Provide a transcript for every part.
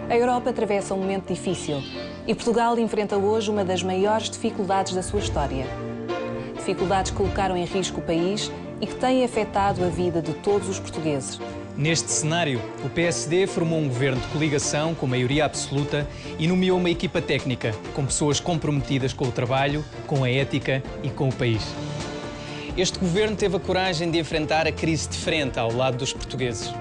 A Europa atravessa um momento difícil e Portugal enfrenta hoje uma das maiores dificuldades da sua história. Dificuldades que colocaram em risco o país e que têm afetado a vida de todos os portugueses. Neste cenário, o PSD formou um governo de coligação com maioria absoluta e nomeou uma equipa técnica com pessoas comprometidas com o trabalho, com a ética e com o país. Este governo teve a coragem de enfrentar a crise de frente ao lado dos portugueses,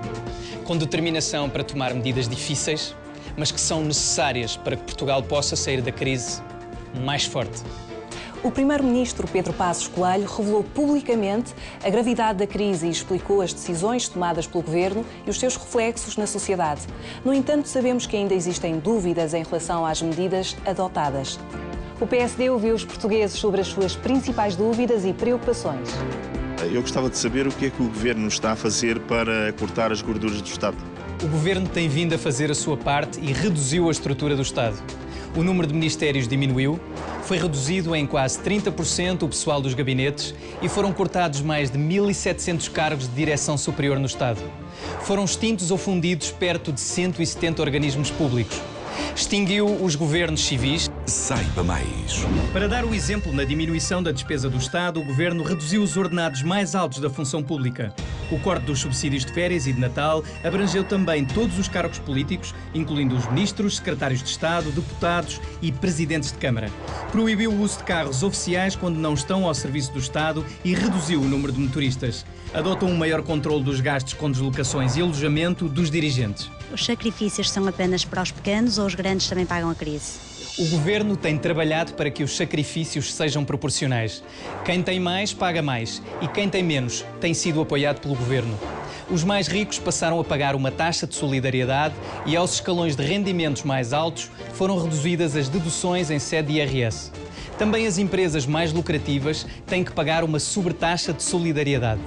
com determinação para tomar medidas difíceis, mas que são necessárias para que Portugal possa sair da crise mais forte. O primeiro-ministro Pedro Passos Coelho revelou publicamente a gravidade da crise e explicou as decisões tomadas pelo governo e os seus reflexos na sociedade. No entanto, sabemos que ainda existem dúvidas em relação às medidas adotadas. O PSD ouviu os portugueses sobre as suas principais dúvidas e preocupações. Eu gostava de saber o que é que o governo está a fazer para cortar as gorduras do Estado. O governo tem vindo a fazer a sua parte e reduziu a estrutura do Estado. O número de ministérios diminuiu, foi reduzido em quase 30% o pessoal dos gabinetes e foram cortados mais de 1.700 cargos de direção superior no Estado. Foram extintos ou fundidos perto de 170 organismos públicos. Extinguiu os governos civis. Saiba mais. Para dar o exemplo na diminuição da despesa do Estado, o governo reduziu os ordenados mais altos da função pública. O corte dos subsídios de férias e de Natal abrangeu também todos os cargos políticos, incluindo os ministros, secretários de Estado, deputados e presidentes de Câmara. Proibiu o uso de carros oficiais quando não estão ao serviço do Estado e reduziu o número de motoristas. Adotou um maior controle dos gastos com deslocações e alojamento dos dirigentes. Os sacrifícios são apenas para os pequenos ou os grandes também pagam a crise? O governo tem trabalhado para que os sacrifícios sejam proporcionais. Quem tem mais, paga mais. E quem tem menos, tem sido apoiado pelo governo. Os mais ricos passaram a pagar uma taxa de solidariedade e aos escalões de rendimentos mais altos foram reduzidas as deduções em sede de IRS. Também as empresas mais lucrativas têm que pagar uma sobretaxa de solidariedade.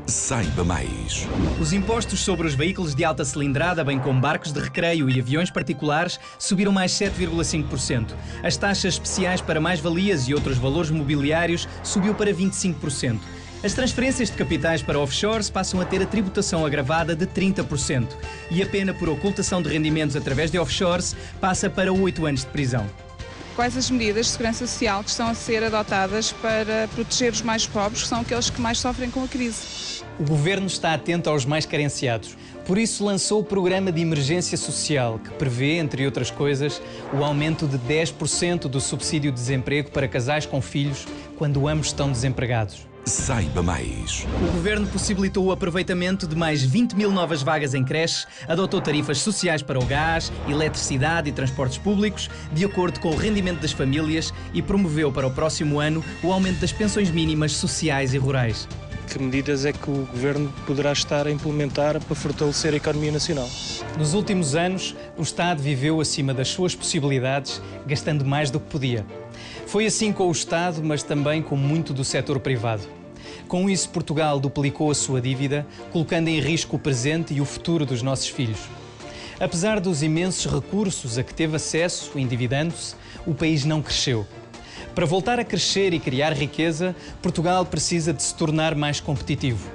Saiba mais. Os impostos sobre os veículos de alta cilindrada, bem como barcos de recreio e aviões particulares, subiram mais 7,5%. As taxas especiais para mais-valias e outros valores mobiliários subiu para 25%. As transferências de capitais para offshores passam a ter a tributação agravada de 30%. E a pena por ocultação de rendimentos através de offshores passa para 8 anos de prisão. Quais as medidas de segurança social que estão a ser adotadas para proteger os mais pobres, que são aqueles que mais sofrem com a crise? O governo está atento aos mais carenciados. Por isso lançou o Programa de Emergência Social, que prevê, entre outras coisas, o aumento de 10% do subsídio de desemprego para casais com filhos quando ambos estão desempregados. Saiba mais. O governo possibilitou o aproveitamento de mais 20 mil novas vagas em creches, adotou tarifas sociais para o gás, eletricidade e transportes públicos, de acordo com o rendimento das famílias, e promoveu para o próximo ano o aumento das pensões mínimas sociais e rurais. Que medidas é que o governo poderá estar a implementar para fortalecer a economia nacional? Nos últimos anos, o Estado viveu acima das suas possibilidades, gastando mais do que podia. Foi assim com o Estado, mas também com muito do setor privado. Com isso, Portugal duplicou a sua dívida, colocando em risco o presente e o futuro dos nossos filhos. Apesar dos imensos recursos a que teve acesso, endividando-se, o país não cresceu. Para voltar a crescer e criar riqueza, Portugal precisa de se tornar mais competitivo.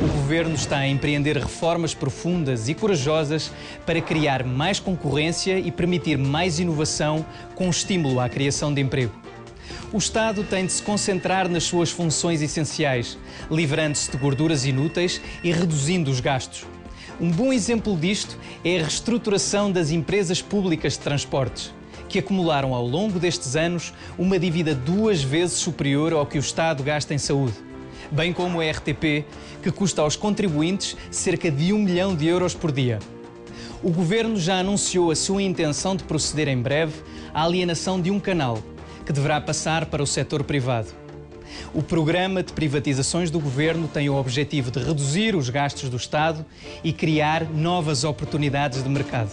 O governo está a empreender reformas profundas e corajosas para criar mais concorrência e permitir mais inovação com estímulo à criação de emprego. O Estado tem de se concentrar nas suas funções essenciais, livrando-se de gorduras inúteis e reduzindo os gastos. Um bom exemplo disto é a reestruturação das empresas públicas de transportes, que acumularam ao longo destes anos uma dívida 2 vezes superior ao que o Estado gasta em saúde, bem como a RTP, que custa aos contribuintes cerca de 1 milhão de euros por dia. O governo já anunciou a sua intenção de proceder em breve à alienação de um canal, que deverá passar para o setor privado. O programa de privatizações do governo tem o objetivo de reduzir os gastos do Estado e criar novas oportunidades de mercado.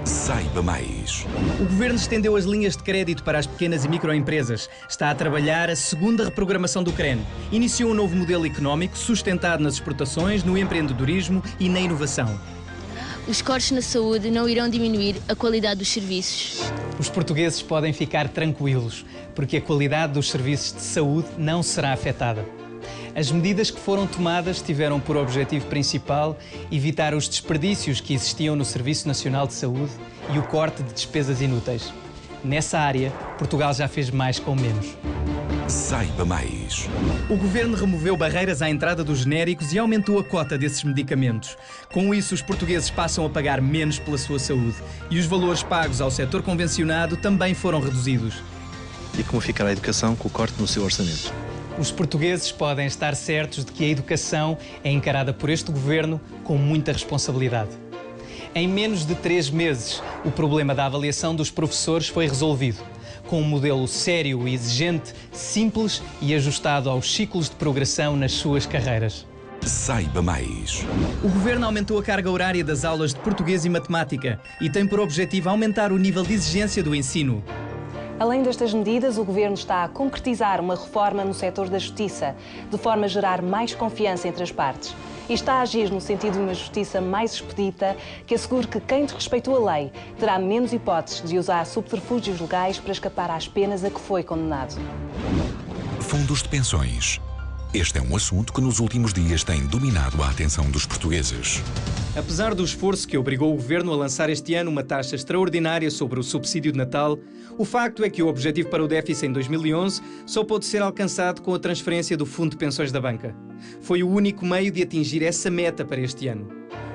Saiba mais. O governo estendeu as linhas de crédito para as pequenas e microempresas. Está a trabalhar a segunda reprogramação do CREN. Iniciou um novo modelo económico sustentado nas exportações, no empreendedorismo e na inovação. Os cortes na saúde não irão diminuir a qualidade dos serviços. Os portugueses podem ficar tranquilos, porque a qualidade dos serviços de saúde não será afetada. As medidas que foram tomadas tiveram por objetivo principal evitar os desperdícios que existiam no Serviço Nacional de Saúde e o corte de despesas inúteis. Nessa área, Portugal já fez mais com menos. Saiba mais. O governo removeu barreiras à entrada dos genéricos e aumentou a cota desses medicamentos. Com isso, os portugueses passam a pagar menos pela sua saúde. E os valores pagos ao setor convencionado também foram reduzidos. E como ficará a educação com o corte no seu orçamento? Os portugueses podem estar certos de que a educação é encarada por este governo com muita responsabilidade. Em menos de 3 meses, o problema da avaliação dos professores foi resolvido, com um modelo sério e exigente, simples e ajustado aos ciclos de progressão nas suas carreiras. Saiba mais. O governo aumentou a carga horária das aulas de português e matemática e tem por objetivo aumentar o nível de exigência do ensino. Além destas medidas, o Governo está a concretizar uma reforma no setor da justiça, de forma a gerar mais confiança entre as partes. E está a agir no sentido de uma justiça mais expedita, que assegure que quem desrespeitou a lei terá menos hipóteses de usar subterfúgios legais para escapar às penas a que foi condenado. Fundos de pensões. Este é um assunto que nos últimos dias tem dominado a atenção dos portugueses. Apesar do esforço que obrigou o governo a lançar este ano uma taxa extraordinária sobre o subsídio de Natal, o facto é que o objetivo para o déficit em 2011 só pôde ser alcançado com a transferência do Fundo de Pensões da Banca. Foi o único meio de atingir essa meta para este ano.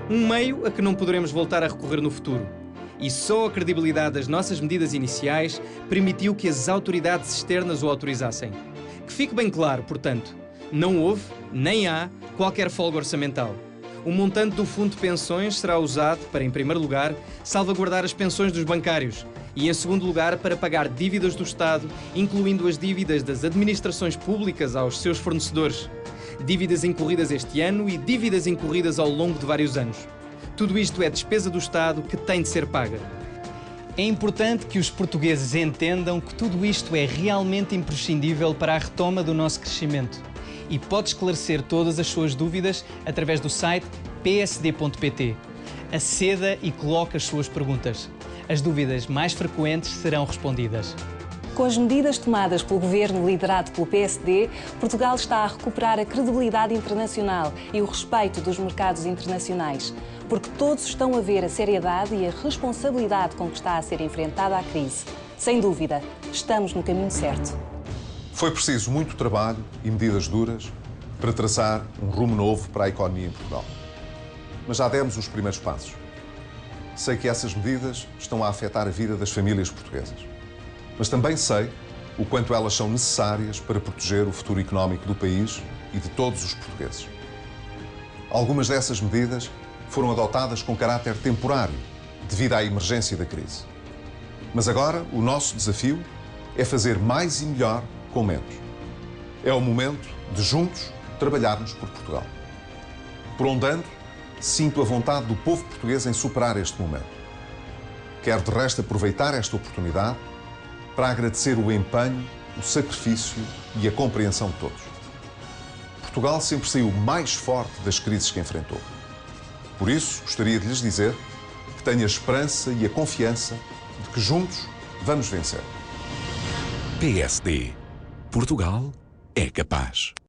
Um meio a que não poderemos voltar a recorrer no futuro. E só a credibilidade das nossas medidas iniciais permitiu que as autoridades externas o autorizassem. Que fique bem claro, portanto, não houve, nem há, qualquer folga orçamental. O montante do Fundo de Pensões será usado para, em primeiro lugar, salvaguardar as pensões dos bancários e, em segundo lugar, para pagar dívidas do Estado, incluindo as dívidas das administrações públicas aos seus fornecedores, dívidas incorridas este ano e dívidas incorridas ao longo de vários anos. Tudo isto é despesa do Estado que tem de ser paga. É importante que os portugueses entendam que tudo isto é realmente imprescindível para a retoma do nosso crescimento. E pode esclarecer todas as suas dúvidas através do site psd.pt. Aceda e coloque as suas perguntas. As dúvidas mais frequentes serão respondidas. Com as medidas tomadas pelo governo liderado pelo PSD, Portugal está a recuperar a credibilidade internacional e o respeito dos mercados internacionais, porque todos estão a ver a seriedade e a responsabilidade com que está a ser enfrentada a crise. Sem dúvida, estamos no caminho certo. Foi preciso muito trabalho e medidas duras para traçar um rumo novo para a economia em Portugal. Mas já demos os primeiros passos. Sei que essas medidas estão a afetar a vida das famílias portuguesas. Mas também sei o quanto elas são necessárias para proteger o futuro económico do país e de todos os portugueses. Algumas dessas medidas foram adotadas com caráter temporário, devido à emergência da crise. Mas agora o nosso desafio é fazer mais e melhor com menos. É o momento de juntos trabalharmos por Portugal. Por onde ando, sinto a vontade do povo português em superar este momento. Quero de resto aproveitar esta oportunidade para agradecer o empenho, o sacrifício e a compreensão de todos. Portugal sempre saiu mais forte das crises que enfrentou. Por isso, gostaria de lhes dizer que tenho a esperança e a confiança de que juntos vamos vencer. PSD. Portugal é capaz.